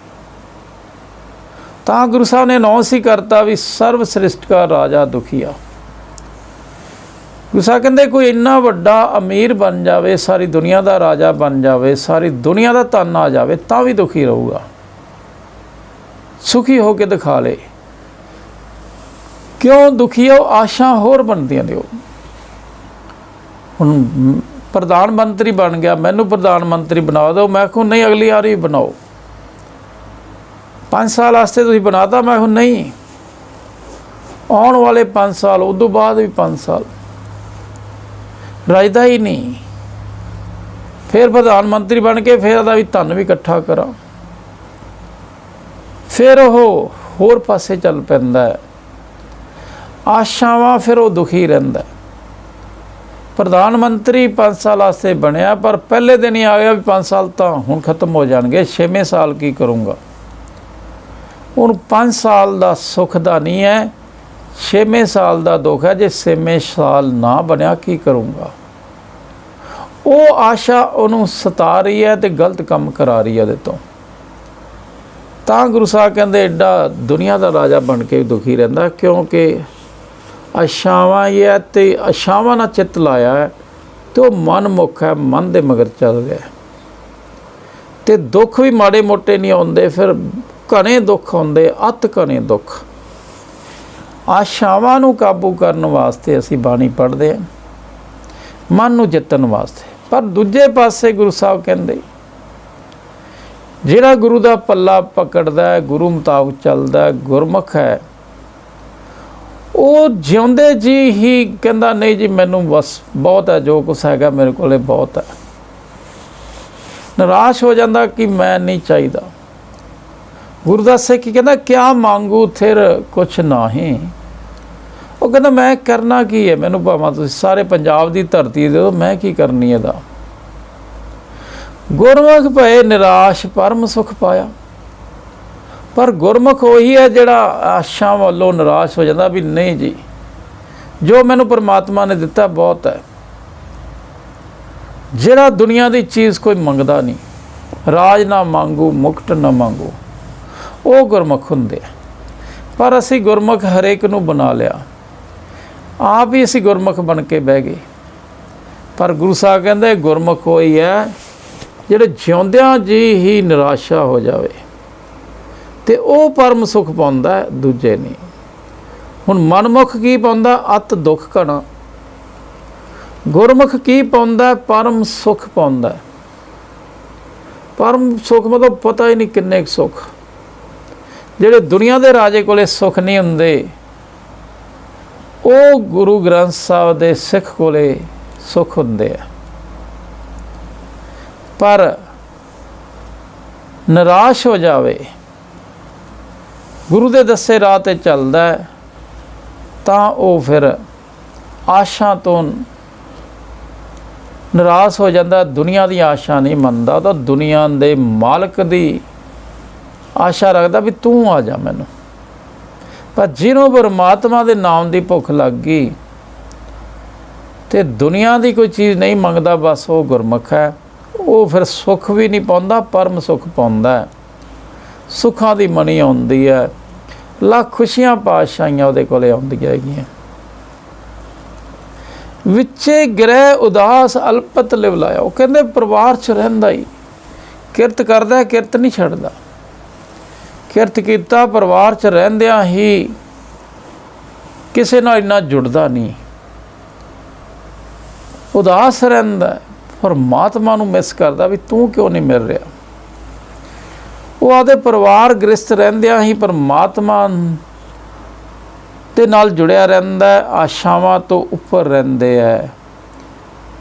ਤਾਂ ਗੁਰੂ ਸਾਹਿਬ ਨੇ ਅਨਾਉਂਸ ਹੀ ਕਰਤਾ ਵੀ ਸਰਵ ਸ੍ਰਿਸ਼ਟ ਕਾ ਰਾਜਾ ਦੁਖੀਆ। ਗੁਰੂ ਸਾਹਿਬ ਕਹਿੰਦੇ ਕੋਈ ਇੰਨਾ ਵੱਡਾ ਅਮੀਰ ਬਣ ਜਾਵੇ, ਸਾਰੀ ਦੁਨੀਆ ਦਾ ਰਾਜਾ ਬਣ ਜਾਵੇ, ਸਾਰੀ ਦੁਨੀਆ ਦਾ ਧਨ ਆ ਜਾਵੇ, ਤਾਂ ਵੀ ਦੁਖੀ ਰਹੂਗਾ। ਸੁਖੀ ਹੋ ਕੇ ਦਿਖਾ ਲੇ। ਕਿਉਂ ਦੁਖੀ ਹੋ? ਆਸ਼ਾ ਹੋਰ ਬਣਦੀਆਂ ਨੇ। ਹੁਣ ਪ੍ਰਧਾਨ ਮੰਤਰੀ ਬਣ ਗਿਆ, ਮੈਨੂੰ ਪ੍ਰਧਾਨ ਮੰਤਰੀ ਬਣਾ ਦਿਓ, ਮੈਂ ਕਹੂੰ ਨਹੀਂ ਅਗਲੀ ਵਾਰੀ ਬਣਾਓ। 5 ਸਾਲ ਵਾਸਤੇ ਤੁਸੀਂ ਬਣਾਤਾ, ਮੈਂ ਕਹੂੰ ਨਹੀਂ, ਆਉਣ ਵਾਲੇ 5 ਸਾਲ, ਉਦੋਂ ਬਾਅਦ ਵੀ 5 ਸਾਲ ਰਜਦਾ ਹੀ ਨਹੀਂ। ਫਿਰ ਪ੍ਰਧਾਨ ਮੰਤਰੀ ਬਣ ਕੇ ਫਿਰ ਉਹਦਾ ਵੀ ਧਨ ਵੀ ਇਕੱਠਾ ਕਰਾਂ, ਫਿਰ ਉਹ ਹੋਰ ਪਾਸੇ ਚੱਲ ਪੈਂਦਾ। ਆਸ਼ਾਵਾਂ, ਫਿਰ ਉਹ ਦੁਖੀ ਰਹਿੰਦਾ। ਪ੍ਰਧਾਨ ਮੰਤਰੀ 5 ਸਾਲ ਵਾਸਤੇ ਬਣਿਆ, ਪਰ ਪਹਿਲੇ ਦਿਨ ਹੀ ਆ ਗਿਆ ਵੀ 5 ਸਾਲ ਤਾਂ ਹੁਣ ਖਤਮ ਹੋ ਜਾਣਗੇ, 6ਵੇਂ ਸਾਲ ਕੀ ਕਰੂੰਗਾ। ਹੁਣ 5 ਸਾਲ ਦਾ ਸੁੱਖ ਦਾ ਨਹੀਂ ਹੈ, 6ਵੇਂ ਸਾਲ ਦਾ ਦੁੱਖ ਹੈ। ਜੇ 6ਵੇਂ ਸਾਲ ਨਾ ਬਣਿਆ ਕੀ ਕਰੂੰਗਾ। ਉਹ ਆਸ਼ਾ ਉਹਨੂੰ ਸਤਾ ਰਹੀ ਹੈ ਤੇ ਗਲਤ ਕੰਮ ਕਰਾ ਰਹੀ ਹੈ ਉਹਦੇ ਤੋਂ। ਤਾਂ ਗੁਰੂ ਸਾਹਿਬ ਕਹਿੰਦੇ ਐਡਾ ਦੁਨੀਆ ਦਾ ਰਾਜਾ ਬਣ ਕੇ ਦੁਖੀ ਰਹਿੰਦਾ, ਕਿਉਂਕਿ ਆਸ਼ਾਵਾਂ ਹੀ ਹੈ ਤੇ ਆਸ਼ਾਵਾਂ ਨਾਲ ਚਿੱਤ ਲਾਇਆ ਹੈ ਤੇ ਉਹ ਮਨਮੁਖ ਹੈ, ਮਨ ਦੇ ਮਗਰ ਚੱਲ ਰਿਹਾ। ਤੇ ਦੁੱਖ ਵੀ ਮਾੜੇ ਮੋਟੇ ਨਹੀਂ ਆਉਂਦੇ, ਫਿਰ ਘਣੇ ਦੁੱਖ ਆਉਂਦੇ, ਅਤ ਘਣੇ ਦੁੱਖ। ਆਸ਼ਾਵਾਂ ਨੂੰ ਕਾਬੂ ਕਰਨ ਵਾਸਤੇ ਅਸੀਂ ਬਾਣੀ ਪੜ੍ਹਦੇ ਹਾਂ, ਮਨ ਨੂੰ ਜਿੱਤਣ ਵਾਸਤੇ। ਪਰ ਦੂਜੇ ਪਾਸੇ ਗੁਰੂ ਸਾਹਿਬ ਕਹਿੰਦੇ ਜਿਹੜਾ ਗੁਰੂ ਦਾ ਪੱਲਾ ਪਕੜਦਾ ਹੈ, ਗੁਰੂ ਮੁਤਾਬਕ ਚੱਲਦਾ, ਗੁਰਮੁਖ ਹੈ, ਉਹ ਜਿਉਂਦੇ ਜੀ ਹੀ ਕਹਿੰਦਾ ਨਹੀਂ ਜੀ ਮੈਨੂੰ ਬਸ ਬਹੁਤ ਹੈ, ਜੋ ਕੁਛ ਹੈਗਾ ਮੇਰੇ ਕੋਲੇ ਬਹੁਤ ਹੈ। ਨਿਰਾਸ਼ ਹੋ ਜਾਂਦਾ ਕਿ ਮੈਂ ਨਹੀਂ ਚਾਹੀਦਾ। ਗੁਰੂ ਦਾ ਸਿੱਖ ਕਹਿੰਦਾ ਕਿਆ ਮੰਗੂ ਥਿਰ ਕੁਛ ਨਹੀਂ। ਉਹ ਕਹਿੰਦਾ ਮੈਂ ਕਰਨਾ ਕੀ ਹੈ, ਮੈਨੂੰ ਭਾਵੇਂ ਤੁਸੀਂ ਸਾਰੇ ਪੰਜਾਬ ਦੀ ਧਰਤੀ ਦੇ ਦਿਓ, ਮੈਂ ਕੀ ਕਰਨੀ ਇਹਦਾ। ਗੁਰਮੁਖ ਭਏ ਨਿਰਾਸ਼ ਪਰਮ ਸੁਖ ਪਾਇਆ। ਪਰ ਗੁਰਮੁਖ ਉਹੀ ਹੈ ਜਿਹੜਾ ਆਸ਼ਾ ਵੱਲੋਂ ਨਿਰਾਸ਼ ਹੋ ਜਾਂਦਾ ਵੀ ਨਹੀਂ ਜੀ, ਜੋ ਮੈਨੂੰ ਪਰਮਾਤਮਾ ਨੇ ਦਿੱਤਾ ਬਹੁਤ ਹੈ। ਜਿਹੜਾ ਦੁਨੀਆ ਦੀ ਚੀਜ਼ ਕੋਈ ਮੰਗਦਾ ਨਹੀਂ, ਰਾਜ ਨਾ ਮੰਗੂ ਮੁਕਟ ਨਾ ਮੰਗੂ, ਉਹ ਗੁਰਮੁਖ ਹੁੰਦੇ ਆ। ਪਰ ਅਸੀਂ ਗੁਰਮੁਖ ਹਰੇਕ ਨੂੰ ਬਣਾ ਲਿਆ, ਆਪ ਹੀ ਅਸੀਂ ਗੁਰਮੁਖ ਬਣ ਕੇ ਬਹਿ ਗਏ। ਪਰ ਗੁਰੂ ਸਾਹਿਬ ਕਹਿੰਦੇ ਗੁਰਮੁਖ ਉਹੀ ਹੈ ਜਿਹੜੇ ਜਿਉਂਦਿਆਂ ਜੀ ਹੀ ਨਿਰਾਸ਼ਾ ਹੋ ਜਾਵੇ ਤੇ ਉਹ ਪਰਮ ਸੁਖ ਪਾਉਂਦਾ, ਦੂਜੇ ਨਹੀਂ। ਹੁਣ ਮਨਮੁਖ ਕੀ ਪਾਉਂਦਾ? ਅਤ ਦੁੱਖ ਘਣਾ। ਗੁਰਮੁਖ ਕੀ ਪਾਉਂਦਾ? ਪਰਮ ਸੁਖ ਪਾਉਂਦਾ। ਪਰਮ ਸੁਖ ਮਤਲਬ ਪਤਾ ਹੀ ਨਹੀਂ ਕਿੰਨੇ ਕੁ ਸੁਖ। ਜਿਹੜੇ ਦੁਨੀਆ ਦੇ ਰਾਜੇ ਕੋਲੇ ਸੁਖ ਨਹੀਂ ਹੁੰਦੇ, ਉਹ ਗੁਰੂ ਗ੍ਰੰਥ ਸਾਹਿਬ ਦੇ ਸਿੱਖ ਕੋਲੇ ਸੁਖ ਹੁੰਦੇ ਆ। ਪਰ ਨਿਰਾਸ਼ ਹੋ ਜਾਵੇ, ਗੁਰੂ ਦੇ ਦੱਸੇ ਰਾਹ 'ਤੇ ਚੱਲਦਾ ਤਾਂ ਉਹ ਫਿਰ ਆਸ਼ਾ ਤੋਂ ਨਿਰਾਸ਼ ਹੋ ਜਾਂਦਾ। ਦੁਨੀਆ ਦੀ ਆਸ਼ਾ ਨਹੀਂ ਮੰਨਦਾ, ਤਾਂ ਦੁਨੀਆ ਦੇ ਮਾਲਕ ਦੀ ਆਸ਼ਾ ਰੱਖਦਾ ਵੀ ਤੂੰ ਆ ਜਾ ਮੈਨੂੰ। ਪਰ ਜਿਹਨੂੰ ਪਰਮਾਤਮਾ ਦੇ ਨਾਮ ਦੀ ਭੁੱਖ ਲੱਗ ਗਈ ਤੇ ਦੁਨੀਆ ਦੀ ਕੋਈ ਚੀਜ਼ ਨਹੀਂ ਮੰਗਦਾ, ਬਸ ਉਹ ਗੁਰਮੁਖ ਹੈ। ਉਹ ਫਿਰ ਸੁੱਖ ਵੀ ਨਹੀਂ ਪਾਉਂਦਾ, ਪਰਮ ਸੁੱਖ ਪਾਉਂਦਾ। ਸੁੱਖਾਂ ਦੀ ਮਣੀ ਆਉਂਦੀ ਹੈ, ਲੱਖ ਖੁਸ਼ੀਆਂ ਪਾਤਸ਼ਾਹੀਆਂ ਉਹਦੇ ਕੋਲੇ ਆਉਂਦੀਆਂ ਹੈਗੀਆਂ। ਵਿੱਚੇ ਗ੍ਰਹਿ ਉਦਾਸ ਅਲਪਤ ਲਿਵ ਲਾਇਆ। ਉਹ ਕਹਿੰਦੇ ਪਰਿਵਾਰ 'ਚ ਰਹਿੰਦਾ ਹੀ ਕਿਰਤ ਕਰਦਾ, ਕਿਰਤ ਨਹੀਂ ਛੱਡਦਾ। ਕਿਰਤ ਕੀਤਾ ਪਰਿਵਾਰ 'ਚ ਰਹਿੰਦਿਆਂ ਹੀ ਕਿਸੇ ਨਾਲ ਇੰਨਾ ਜੁੜਦਾ ਨਹੀਂ, ਉਦਾਸ ਰਹਿੰਦਾ, ਪਰਮਾਤਮਾ ਨੂੰ ਮਿਸ ਕਰਦਾ ਵੀ ਤੂੰ ਕਿਉਂ ਨਹੀਂ ਮਿਲ ਰਿਹਾ। ਉਹ ਆਦੇ ਪਰਿਵਾਰ ਗ੍ਰਸਤ ਰਹਿੰਦਿਆਂ ਹੀ ਪਰਮਾਤਮਾ ਦੇ ਨਾਲ ਜੁੜਿਆ ਰਹਿੰਦਾ, ਆਸ਼ਾਵਾਂ ਤੋਂ ਉੱਪਰ ਰਹਿੰਦੇ ਹੈ।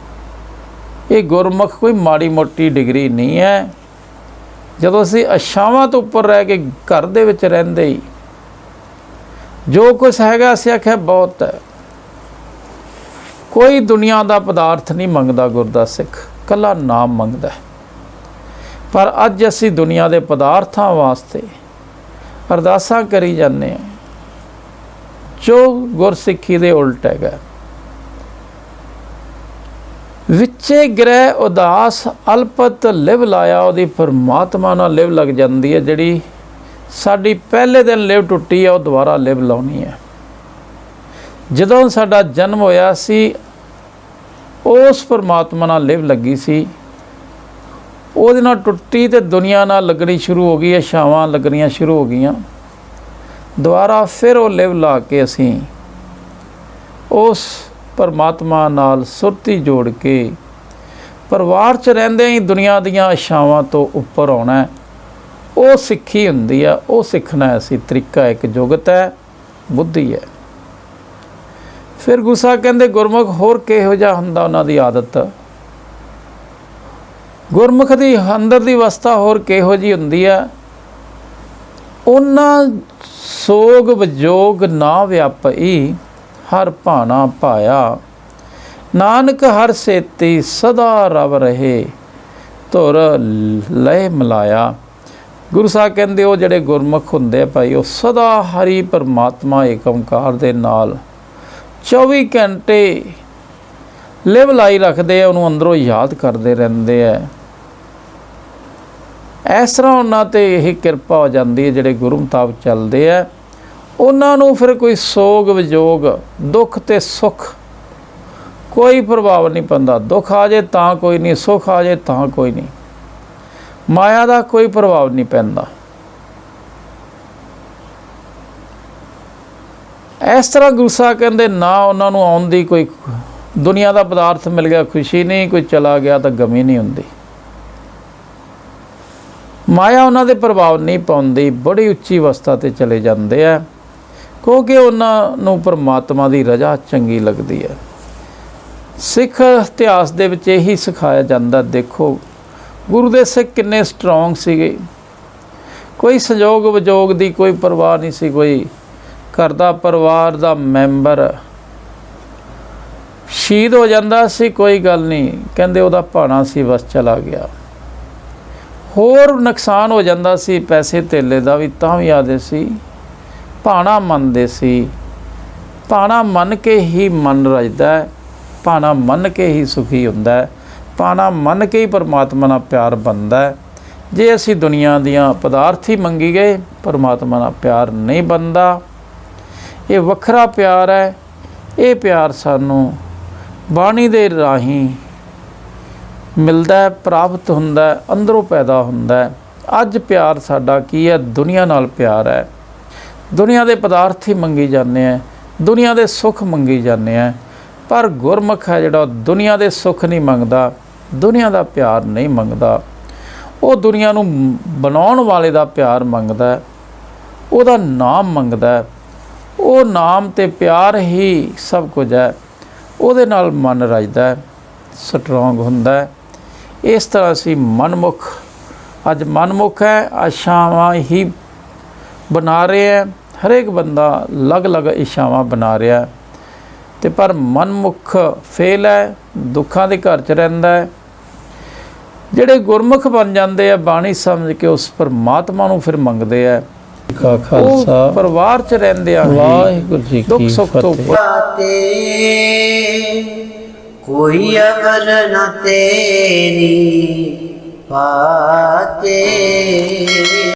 ਇਹ ਗੁਰਮੁਖ ਕੋਈ ਮਾੜੀ ਮੋਟੀ ਡਿਗਰੀ ਨਹੀਂ ਹੈ। ਜਦੋਂ ਅਸੀਂ ਆਸ਼ਾਵਾਂ ਤੋਂ ਉੱਪਰ ਰਹਿ ਕੇ ਘਰ ਦੇ ਵਿੱਚ ਰਹਿੰਦੇ ਹੀ ਜੋ ਕੁਛ ਹੈਗਾ ਅਸੀਂ ਆਖਿਆ ਬਹੁਤ ਹੈ। ਕੋਈ ਦੁਨੀਆ ਦਾ ਪਦਾਰਥ ਨਹੀਂ ਮੰਗਦਾ ਗੁਰਦਾਸ ਸਿੱਖ, ਇਕੱਲਾ ਨਾਮ ਮੰਗਦਾ। ਪਰ ਅੱਜ ਅਸੀਂ ਦੁਨੀਆ ਦੇ ਪਦਾਰਥਾਂ ਵਾਸਤੇ ਅਰਦਾਸਾਂ ਕਰੀ ਜਾਂਦੇ ਹਾਂ, ਜੋ ਗੁਰਸਿੱਖੀ ਦੇ ਉਲਟ ਹੈਗਾ। ਵਿੱਚੇ ਗ੍ਰਹਿ ਉਦਾਸ ਅਲਪਤ ਲਿਵ ਲਾਇਆ। ਉਹਦੀ ਪਰਮਾਤਮਾ ਨਾਲ ਲਿਵ ਲੱਗ ਜਾਂਦੀ ਹੈ। ਜਿਹੜੀ ਸਾਡੀ ਪਹਿਲੇ ਦਿਨ ਲਿਵ ਟੁੱਟੀ ਹੈ, ਉਹ ਦੁਬਾਰਾ ਲਿਵ ਲਾਉਣੀ ਹੈ। ਜਦੋਂ ਸਾਡਾ ਜਨਮ ਹੋਇਆ ਸੀ, ਉਸ ਪਰਮਾਤਮਾ ਨਾਲ ਲਿਵ ਲੱਗੀ ਸੀ, ਉਹਦੇ ਨਾਲ ਟੁੱਟੀ ਤੇ ਦੁਨੀਆ ਨਾਲ ਲੱਗਣੀ ਸ਼ੁਰੂ ਹੋ ਗਈ, ਛਾਵਾਂ ਲੱਗਣੀਆਂ ਸ਼ੁਰੂ ਹੋ ਗਈਆਂ। ਦੁਬਾਰਾ ਫਿਰ ਉਹ ਲਿਵ ਲਾ ਕੇ ਅਸੀਂ ਉਸ ਪਰਮਾਤਮਾ ਨਾਲ ਸੁਰਤੀ ਜੋੜ ਕੇ ਪਰਿਵਾਰ 'ਚ ਰਹਿੰਦੇ ਹੀ ਦੁਨੀਆ ਦੀਆਂ ਛਾਵਾਂ ਤੋਂ ਉੱਪਰ ਆਉਣਾ। ਉਹ ਸਿੱਖੀ ਹੁੰਦੀ ਆ, ਉਹ ਸਿੱਖਣਾ ਅਸੀਂ ਤਰੀਕਾ। ਇੱਕ ਜੁਗਤ ਹੈ, ਬੁੱਧੀ ਹੈ। ਫਿਰ ਗੁੱਸਾ ਕਹਿੰਦੇ ਗੁਰਮੁਖ ਹੋਰ ਕਿਹੋ ਜਿਹਾ ਹੁੰਦਾ ਉਹਨਾਂ ਦੀ ਆਦਤ। ਗੁਰਮੁਖ ਦੀ ਅੰਦਰ ਦੀ ਅਵਸਥਾ ਹੋਰ ਕਿਹੋ ਜਿਹੀ ਹੁੰਦੀ ਹੈ। ਉਹਨਾਂ ਸੋਗ ਵਿਜੋਗ ਨਾ ਵਿਆਪਈ, ਹਰ ਭਾਣਾ ਪਾਇਆ। ਨਾਨਕ ਹਰ ਸੇਤੀ ਸਦਾ ਰਵ ਰਹੇ, ਧੁਰ ਲਹਿ ਮਿਲਾਇਆ। ਗੁਰੂ ਸਾਹਿਬ ਕਹਿੰਦੇ ਉਹ ਜਿਹੜੇ ਗੁਰਮੁਖ ਹੁੰਦੇ ਭਾਈ, ਉਹ ਸਦਾ ਹਰੀ ਪਰਮਾਤਮਾ ਏਕ ਓਂਕਾਰ ਦੇ ਨਾਲ 24 ਘੰਟੇ ਲਿਵ ਲਾਈ ਰੱਖਦੇ ਆ, ਉਹਨੂੰ ਅੰਦਰੋਂ ਯਾਦ ਕਰਦੇ ਰਹਿੰਦੇ ਆ। ਇਸ ਤਰ੍ਹਾਂ ਉਹਨਾਂ 'ਤੇ ਇਹ ਕਿਰਪਾ ਹੋ ਜਾਂਦੀ ਹੈ। ਜਿਹੜੇ ਗੁਰੂ ਮੁਤਾਬਕ ਚੱਲਦੇ ਆ, ਉਹਨਾਂ ਨੂੰ ਫਿਰ ਕੋਈ ਸੋਗ ਵਿਜੋਗ, ਦੁੱਖ ਤੇ ਸੁੱਖ ਕੋਈ ਪ੍ਰਭਾਵ ਨਹੀਂ ਪੈਂਦਾ। ਦੁੱਖ ਆ ਜਾਏ ਤਾਂ ਕੋਈ ਨਹੀਂ, ਸੁੱਖ ਆ ਜਾਏ ਤਾਂ ਕੋਈ ਨਹੀਂ। ਮਾਇਆ ਦਾ ਕੋਈ ਪ੍ਰਭਾਵ ਨਹੀਂ ਪੈਂਦਾ। ਇਸ ਤਰ੍ਹਾਂ ਗੁਰੂ ਸਾਹਿਬ ਕਹਿੰਦੇ ਨਾ ਉਹਨਾਂ ਨੂੰ ਆਉਣ ਦੀ ਕੋਈ ਦੁਨੀਆ ਦਾ ਪਦਾਰਥ ਮਿਲ ਗਿਆ ਖੁਸ਼ੀ ਨਹੀਂ, ਕੋਈ ਚਲਾ ਗਿਆ ਤਾਂ ਗਮੀ ਨਹੀਂ ਹੁੰਦੀ। ਮਾਇਆ ਉਹਨਾਂ ਦੇ ਪ੍ਰਭਾਵ ਨਹੀਂ ਪਾਉਂਦੀ, ਬੜੀ ਉੱਚੀ ਅਵਸਥਾ 'ਤੇ ਚਲੇ ਜਾਂਦੇ ਆ, ਕਿਉਂਕਿ ਉਹਨਾਂ ਨੂੰ ਪਰਮਾਤਮਾ ਦੀ ਰਜ਼ਾ ਚੰਗੀ ਲੱਗਦੀ ਹੈ। ਸਿੱਖ ਇਤਿਹਾਸ ਦੇ ਵਿੱਚ ਇਹੀ ਸਿਖਾਇਆ ਜਾਂਦਾ। ਦੇਖੋ ਗੁਰੂ ਦੇ ਸਿੱਖ ਕਿੰਨੇ ਸਟਰੋਂਗ ਸੀਗੇ। ਕੋਈ ਸੰਯੋਗ ਵਿਜੋਗ ਦੀ ਕੋਈ ਪਰਵਾਹ ਨਹੀਂ ਸੀ। ਕੋਈ ਘਰ ਦਾ ਪਰਿਵਾਰ ਦਾ ਮੈਂਬਰ ਸ਼ਹੀਦ ਹੋ ਜਾਂਦਾ ਸੀ, ਕੋਈ ਗੱਲ ਨਹੀਂ, ਕਹਿੰਦੇ ਉਹਦਾ ਭਾਣਾ ਸੀ, ਬਸ ਚਲਾ ਗਿਆ। ਹੋਰ ਨੁਕਸਾਨ ਹੋ ਜਾਂਦਾ ਸੀ ਪੈਸੇ ਧੇਲੇ ਦਾ ਵੀ, ਤਾਂ ਵੀ ਆਦੇ ਸੀ ਭਾਣਾ ਮੰਨਦੇ ਸੀ। ਭਾਣਾ ਮੰਨ ਕੇ ਹੀ ਮਨ ਰਜਦਾ ਹੈ, ਭਾਣਾ ਮੰਨ ਕੇ ਹੀ ਸੁਖੀ ਹੁੰਦਾ ਹੈ, ਭਾਣਾ ਮੰਨ ਕੇ ਹੀ ਪਰਮਾਤਮਾ ਨਾਲ ਪਿਆਰ ਬਣਦਾ ਹੈ। ਜੇ ਅਸੀਂ ਦੁਨੀਆ ਦੀਆਂ ਪਦਾਰਥ ਹੀ ਮੰਗੀ ਗਏ, ਪਰਮਾਤਮਾ ਨਾਲ ਪਿਆਰ ਨਹੀਂ ਬਣਦਾ। ਇਹ ਵੱਖਰਾ ਪਿਆਰ ਹੈ। ਇਹ ਪਿਆਰ ਸਾਨੂੰ ਬਾਣੀ ਦੇ ਰਾਹੀਂ ਮਿਲਦਾ ਹੈ, ਪ੍ਰਾਪਤ ਹੁੰਦਾ ਹੈ, ਅੰਦਰੋਂ ਪੈਦਾ ਹੁੰਦਾ ਹੈ। ਅੱਜ ਪਿਆਰ ਸਾਡਾ ਕੀ ਹੈ? ਦੁਨੀਆ ਨਾਲ ਪਿਆਰ ਹੈ। ਦੁਨੀਆ ਦੇ ਪਦਾਰਥ ਹੀ ਮੰਗੀ ਜਾਂਦੇ ਆ, ਦੁਨੀਆ ਦੇ ਸੁੱਖ ਮੰਗੀ ਜਾਂਦੇ ਆ। ਪਰ ਗੁਰਮੁਖ ਹੈ ਜਿਹੜਾ ਦੁਨੀਆ ਦੇ ਸੁੱਖ ਨਹੀਂ ਮੰਗਦਾ, ਦੁਨੀਆ ਦਾ ਪਿਆਰ ਨਹੀਂ ਮੰਗਦਾ। ਉਹ ਦੁਨੀਆ ਨੂੰ ਬਣਾਉਣ ਵਾਲੇ ਦਾ ਪਿਆਰ ਮੰਗਦਾ, ਉਹਦਾ ਨਾਮ ਮੰਗਦਾ। ਉਹ ਨਾਮ ਤੇ ਪਿਆਰ ਹੀ ਸਭ ਕੁਝ ਹੈ। ਉਹਦੇ ਨਾਲ ਮਨ ਰਜਦਾ, ਸਟਰੋਂਗ ਹੁੰਦਾ। ਇਸ ਤਰ੍ਹਾਂ ਅਸੀਂ ਮਨਮੁਖ, ਅੱਜ ਮਨਮੁਖ ਹੈ, ਆਸ਼ਾਵਾਂ ਹੀ ਬਣਾ ਰਹੇ ਹੈ। ਹਰੇਕ ਬੰਦਾ ਅਲੱਗ-ਅਲੱਗ ਇੱਛਾਵਾਂ ਬਣਾ ਰਿਹਾ ਅਤੇ ਪਰ ਮਨਮੁਖ ਫੇਲ ਹੈ, ਦੁੱਖਾਂ ਦੇ ਘਰ 'ਚ ਰਹਿੰਦਾ ਹੈ। ਜਿਹੜੇ ਗੁਰਮੁਖ ਬਣ ਜਾਂਦੇ ਆ ਬਾਣੀ ਸਮਝ ਕੇ ਉਸ ਪਰਮਾਤਮਾ ਨੂੰ ਫਿਰ ਮੰਗਦੇ ਆ ਕਾ ਖਾਲਸਾ ਪਰਿਵਾਰ ਚ ਰਹਿੰਦੇ ਆ ਵਾਹਿਗੁਰੂ ਜੀ ਕੀ ਦੁੱਖ ਸੁੱਖ ਤੋਂ ਕੋਈ ਅਵਰ ਨ ਤੇਰੀ ਪਾਤੇ